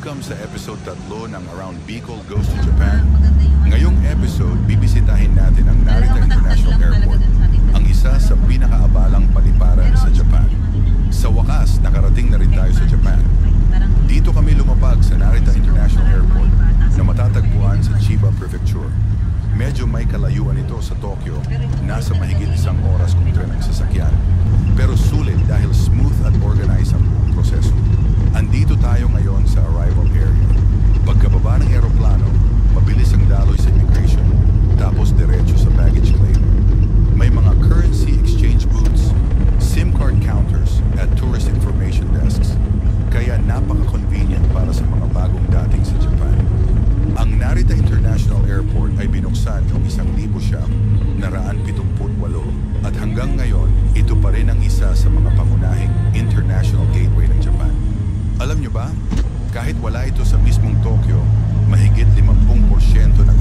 Welcome sa episode 3 ng Around Bicol Goes to Japan. Ngayong episode, bibisitahin natin ang Narita International Airport, ang isa sa pinakaabalang paliparan sa Japan. Sa wakas, nakarating na rin tayo sa Japan. Dito kami lumapag sa Narita International Airport na matatagpuan sa Chiba Prefecture. Medyo may kalayuan ito sa Tokyo, nasa mahigit 1 oras kung tren ang sasakyan. Pero sulit dahil smooth at organized ang buong proseso. Andito tayo ngayon sa arrival area. Pagkababa ng eroplano, mabilis ang daloy sa immigration, tapos diretso sa baggage claim. May mga currency exchange booths, SIM card counters, at tourist information desks. Kaya napaka-convenient para sa mga bagong dating sa Japan. Ang Narita International Airport ay binuksan noong 1978 at hanggang ngayon, ito pa rin ang isa sa mga pangunahing international gateway ng Japan. Alam nyo ba, kahit wala ito sa mismong Tokyo, mahigit 50% ng